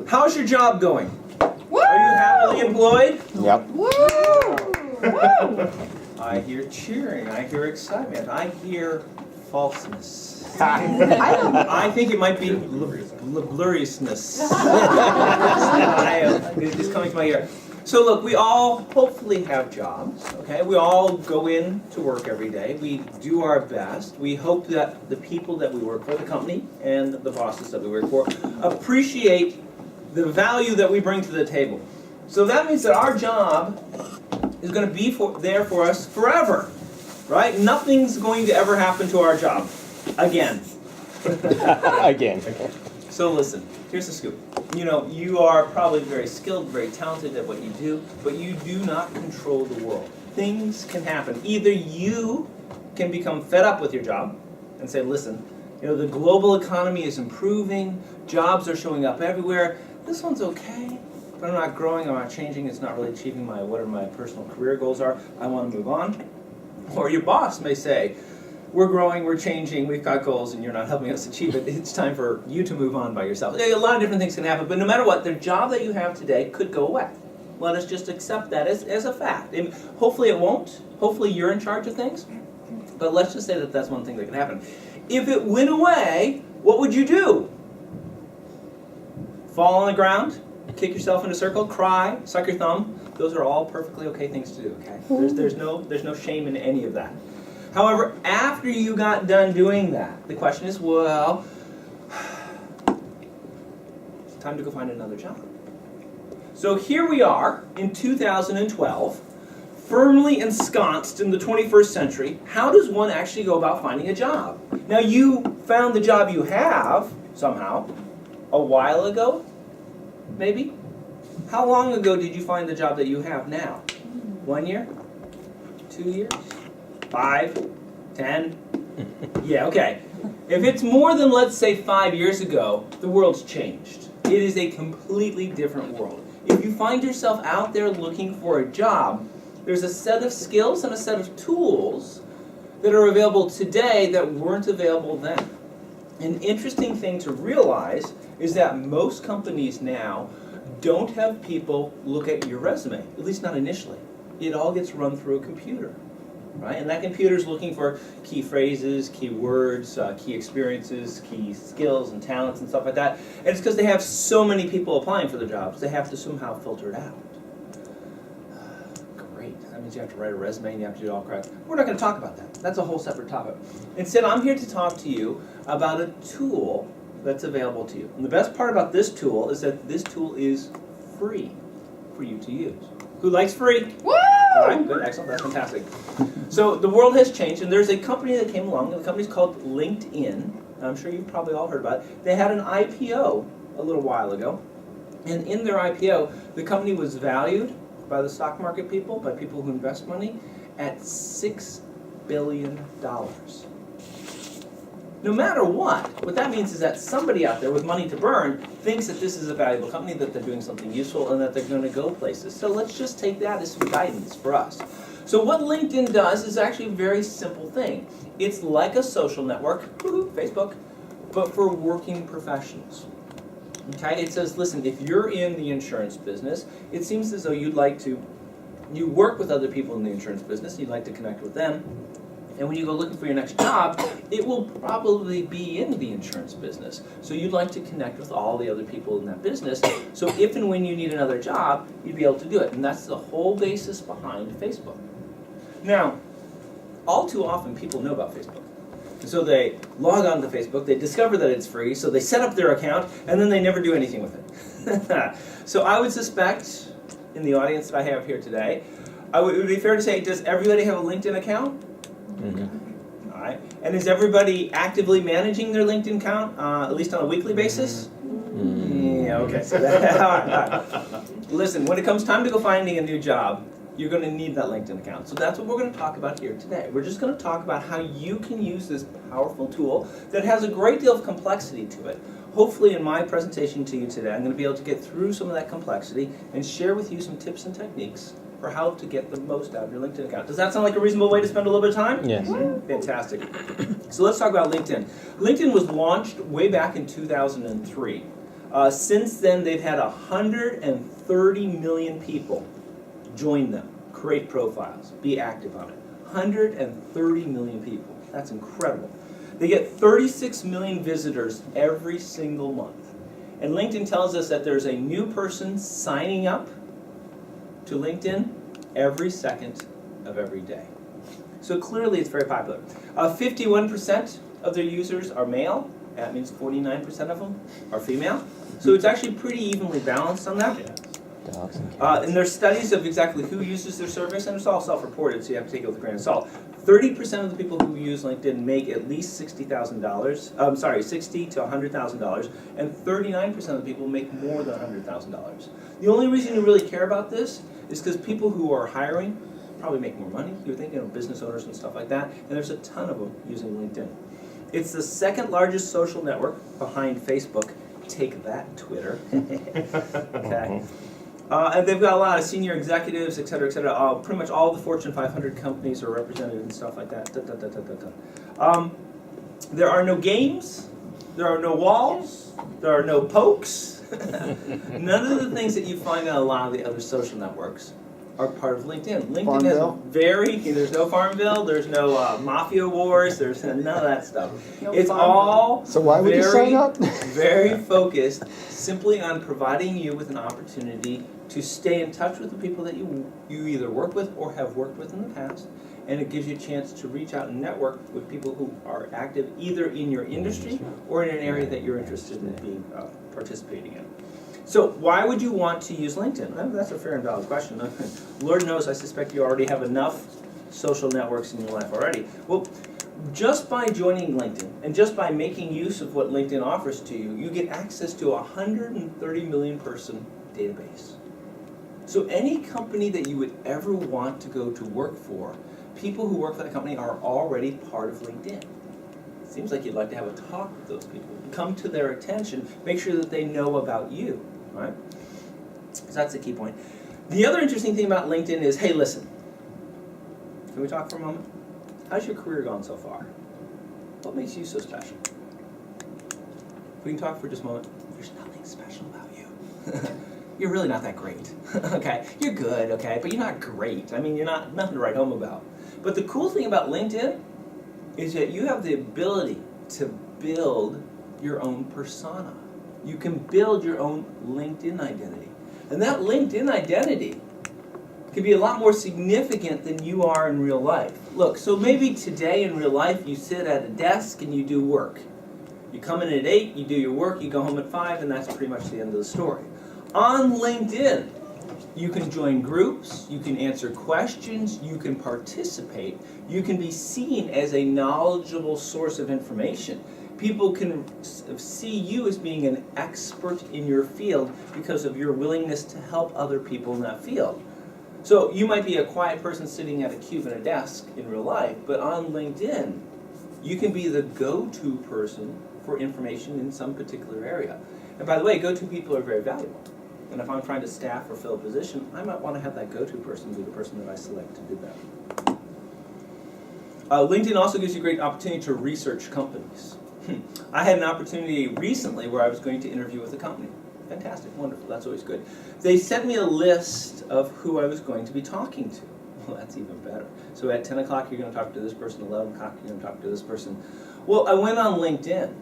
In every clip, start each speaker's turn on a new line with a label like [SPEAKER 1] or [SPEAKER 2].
[SPEAKER 1] How's your job going?
[SPEAKER 2] Woo!
[SPEAKER 1] Are you happily employed?
[SPEAKER 3] Yep.
[SPEAKER 2] Woo! Woo!
[SPEAKER 1] I hear cheering. I hear excitement. I hear falseness.
[SPEAKER 2] I
[SPEAKER 1] I think it might be blurriousness. It's just coming to my ear. So look, we all hopefully have jobs, okay? We all go in to work every day. We do our best. We hope that the people that we work for, the company and the bosses that we work for, appreciate the value that we bring to the table. So that means that our job is going to be there for us forever, right? Nothing's going to ever happen to our job again.
[SPEAKER 3] Again.
[SPEAKER 1] So listen, here's the scoop. You know, you are probably very skilled, very talented at what you do, but you do not control the world. Things can happen. Either you can become fed up with your job and say, listen, you know, the global economy is improving, jobs are showing up everywhere, this one's okay, but I'm not growing, I'm not changing, it's not really achieving whatever my personal career goals are, I want to move on. Or your boss may say, we're growing, we're changing, we've got goals, and you're not helping us achieve it. It's time for you to move on by yourself. A lot of different things can happen, but no matter what, the job that you have today could go away. Let us just accept that as a fact. And hopefully it won't. Hopefully you're in charge of things. But let's just say that that's one thing that can happen. If it went away, what would you do? Fall on the ground? Kick yourself in a circle? Cry? Suck your thumb? Those are all perfectly okay things to do, okay? There's no shame in any of that. However, after you got done doing that, the question is, well, it's time to go find another job. So here we are in 2012, firmly ensconced in the 21st century. How does one actually go about finding a job? Now, you found the job you have, somehow, a while ago, maybe? How long ago did you find the job that you have now? 1 year? 2 years? 5? 10? Yeah, okay. If it's more than, let's say, 5 years ago, the world's changed. It is a completely different world. If you find yourself out there looking for a job, there's a set of skills and a set of tools that are available today that weren't available then. An interesting thing to realize is that most companies now don't have people look at your resume, at least not initially. It all gets run through a computer. Right? And that computer's looking for key phrases, key words, key experiences, key skills and talents and stuff like that. And it's because they have so many people applying for the jobs, they have to somehow filter it out. Great. That means you have to write a resume and you have to do it all correct. We're not going to talk about that. That's a whole separate topic. Instead, I'm here to talk to you about a tool that's available to you. And the best part about this tool is that this tool is free for you to use. Who likes free?
[SPEAKER 2] Woo!
[SPEAKER 1] All right, good, excellent, that's fantastic. So the world has changed, and there's a company that came along, and the company's called LinkedIn. I'm sure you've probably all heard about it. They had an IPO a little while ago, and in their IPO, the company was valued by the stock market people, by people who invest money, at $6 billion. No matter what that means is that somebody out there with money to burn thinks that this is a valuable company, that they're doing something useful, and that they're going to go places. So let's just take that as some guidance for us. So what LinkedIn does is actually a very simple thing. It's like a social network, Facebook, but for working professionals. Okay? It says, listen, if you're in the insurance business, it seems as though you work with other people in the insurance business, you'd like to connect with them. And when you go looking for your next job, it will probably be in the insurance business. So you'd like to connect with all the other people in that business. So if and when you need another job, you'd be able to do it. And that's the whole basis behind Facebook. Now, all too often people know about Facebook. And so they log on to Facebook, they discover that it's free, so they set up their account, and then they never do anything with it. So I would suspect, in the audience that I have here today, it would be fair to say, does everybody have a LinkedIn account? Mm-hmm. All right. And is everybody actively managing their LinkedIn account, at least on a weekly basis? Mm-hmm. Yeah, okay. So all right. Listen, when it comes time to go finding a new job, you're going to need that LinkedIn account. So that's what we're going to talk about here today. We're just going to talk about how you can use this powerful tool that has a great deal of complexity to it. Hopefully in my presentation to you today, I'm going to be able to get through some of that complexity and share with you some tips and techniques for how to get the most out of your LinkedIn account. Does that sound like a reasonable way to spend a little bit of time?
[SPEAKER 3] Yes.
[SPEAKER 1] Fantastic. So let's talk about LinkedIn. LinkedIn was launched way back in 2003. Since then, they've had 130 million people join them, create profiles, be active on it. 130 million people. That's incredible. They get 36 million visitors every single month. And LinkedIn tells us that there's a new person signing up to LinkedIn every second of every day. So clearly it's very popular. 51% of their users are male. That means 49% of them are female. So it's actually pretty evenly balanced on that.
[SPEAKER 3] Dogs and cats.
[SPEAKER 1] And there's studies of exactly who uses their service, and it's all self-reported, so you have to take it with a grain of salt. 30% of the people who use LinkedIn make at least $60,000. $60,000 to $100,000, and 39% of the people make more than $100,000. The only reason you really care about this is because people who are hiring probably make more money. You're thinking of business owners and stuff like that, and there's a ton of them using LinkedIn. It's the second largest social network behind Facebook. Take that, Twitter. Okay. And they've got a lot of senior executives, et cetera, et cetera. Pretty much all the Fortune 500 companies are represented and stuff like that. There are no games. There are no walls. There are no pokes. None of the things that you find on a lot of the other social networks are part of LinkedIn. LinkedIn there's no Farmville, there's no Mafia Wars, there's none of that stuff. It's all
[SPEAKER 3] So why would you sign up?
[SPEAKER 1] very focused simply on providing you with an opportunity to stay in touch with the people that you either work with or have worked with in the past, and it gives you a chance to reach out and network with people who are active either in your industry or in an area that you're interested in being participating in. So why would you want to use LinkedIn? Well, that's a fair and valid question. Lord knows I suspect you already have enough social networks in your life already. Well, just by joining LinkedIn and just by making use of what LinkedIn offers to you, you get access to a 130 million person database. So any company that you would ever want to go to work for, people who work for that company are already part of LinkedIn. It seems like you'd like to have a talk with those people. Come to their attention, make sure that they know about you, right? So that's the key point. The other interesting thing about LinkedIn is, hey, listen, can we talk for a moment? How's your career gone so far? What makes you so special? We can talk for just a moment. There's nothing special about you. You're really not that great, okay? You're good, okay, but you're not great. I mean, you're nothing to write home about. But the cool thing about LinkedIn is that you have the ability to build your own persona. You can build your own LinkedIn identity. And that LinkedIn identity can be a lot more significant than you are in real life. Look, so maybe today in real life you sit at a desk and you do work. You come in at 8, you do your work, you go home at 5, and that's pretty much the end of the story. On LinkedIn, you can join groups, you can answer questions, you can participate, you can be seen as a knowledgeable source of information. People can see you as being an expert in your field because of your willingness to help other people in that field. So you might be a quiet person sitting at a cube at a desk in real life, but on LinkedIn, you can be the go-to person for information in some particular area. And by the way, go-to people are very valuable. And if I'm trying to staff or fill a position, I might want to have that go-to person be the person that I select to do that. LinkedIn also gives you a great opportunity to research companies. I had an opportunity recently where I was going to interview with a company. Fantastic, wonderful, that's always good. They sent me a list of who I was going to be talking to. Well, that's even better. So at 10 o'clock you're going to talk to this person, 11 o'clock you're going to talk to this person. Well, I went on LinkedIn.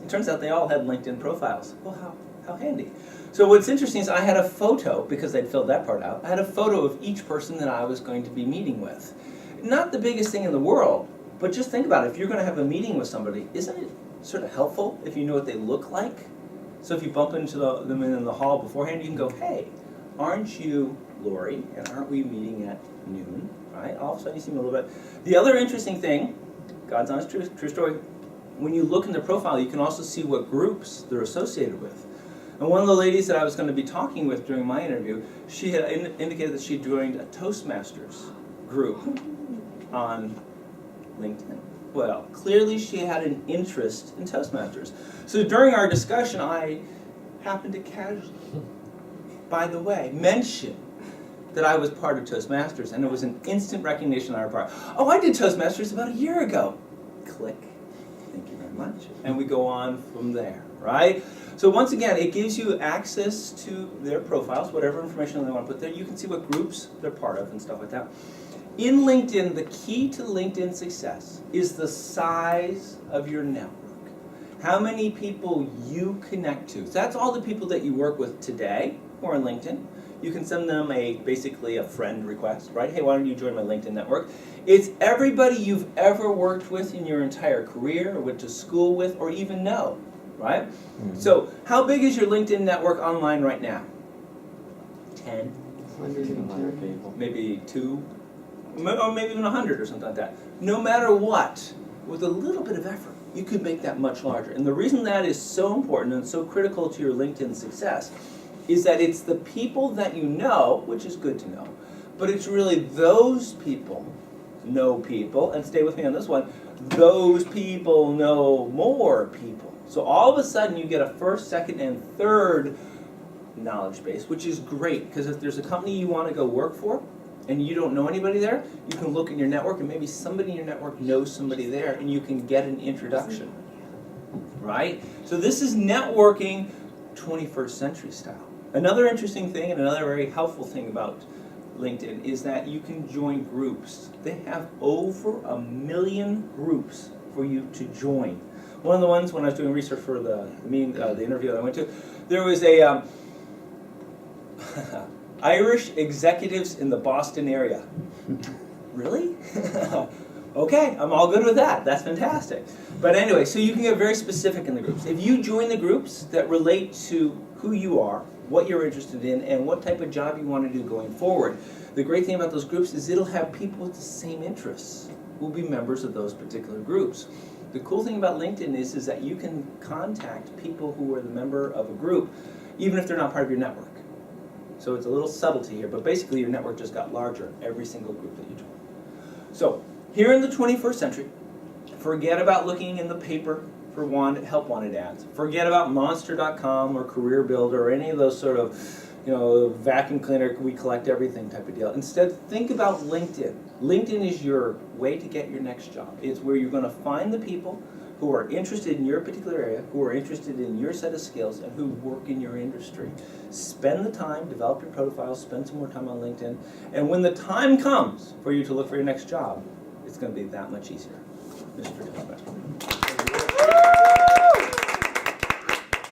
[SPEAKER 1] It turns out they all had LinkedIn profiles. Well, how handy. So what's interesting is I had a photo, because they'd filled that part out, I had a photo of each person that I was going to be meeting with. Not the biggest thing in the world, but just think about it. If you're going to have a meeting with somebody, isn't it sort of helpful if you know what they look like? So if you bump into them in the hall beforehand, you can go, hey, aren't you Lori, and aren't we meeting at noon? Right? All of a sudden you see them a little bit. The other interesting thing, God's honest true story, when you look in their profile, you can also see what groups they're associated with. And one of the ladies that I was going to be talking with during my interview, she had indicated that she joined a Toastmasters group on LinkedIn. Well, clearly she had an interest in Toastmasters. So during our discussion, I happened to casually, by the way, mention that I was part of Toastmasters, and it was an instant recognition on our part. Oh, I did Toastmasters about a year ago. Click. thank you very much, and we go on from there, right? So once again, it gives you access to their profiles, whatever information they want to put there. You can see what groups they're part of and stuff like that. In LinkedIn, the key to LinkedIn success is the size of your network. How many people you connect to. So that's all the people that you work with today or on LinkedIn. You can send them basically a friend request, right? Hey, why don't you join my LinkedIn network? It's everybody you've ever worked with in your entire career, or went to school with, or even know, right? Mm-hmm. So how big is your LinkedIn network online right now? 10?
[SPEAKER 3] 100 people.
[SPEAKER 1] Maybe 2? Or maybe even 100 or something like that. No matter what, with a little bit of effort, you could make that much larger. And the reason that is so important and so critical to your LinkedIn success is that it's the people that you know, which is good to know, but it's really those people know people, and stay with me on this one, those people know more people. So all of a sudden you get a first, second, and third knowledge base, which is great, because if there's a company you want to go work for, and you don't know anybody there, you can look in your network, and maybe somebody in your network knows somebody there, and you can get an introduction, right? So this is networking 21st century style. Another interesting thing, and another very helpful thing about LinkedIn is that you can join groups. They have over 1 million groups for you to join. One of the ones, when I was doing research for the interview that I went to, there was a Irish executives in the Boston area. Really? Okay, I'm all good with that. That's fantastic. But anyway, so you can get very specific in the groups. If you join the groups that relate to who you are, what you're interested in, and what type of job you want to do going forward, the great thing about those groups is it'll have people with the same interests who will be members of those particular groups. The cool thing about LinkedIn is that you can contact people who are the member of a group, even if they're not part of your network. So it's a little subtlety here, but basically your network just got larger every single group that you join. So here in the 21st century, forget about looking in the paper for help wanted ads. Forget about Monster.com or Career Builder or any of those sort of, vacuum cleaner, we collect everything type of deal. Instead, think about LinkedIn. LinkedIn is your way to get your next job. It's where you're going to find the people who are interested in your particular area, who are interested in your set of skills, and who work in your industry. Spend the time, develop your profile, spend some more time on LinkedIn, and when the time comes for you to look for your next job, it's going to be that much easier. Mr. Toastmaster.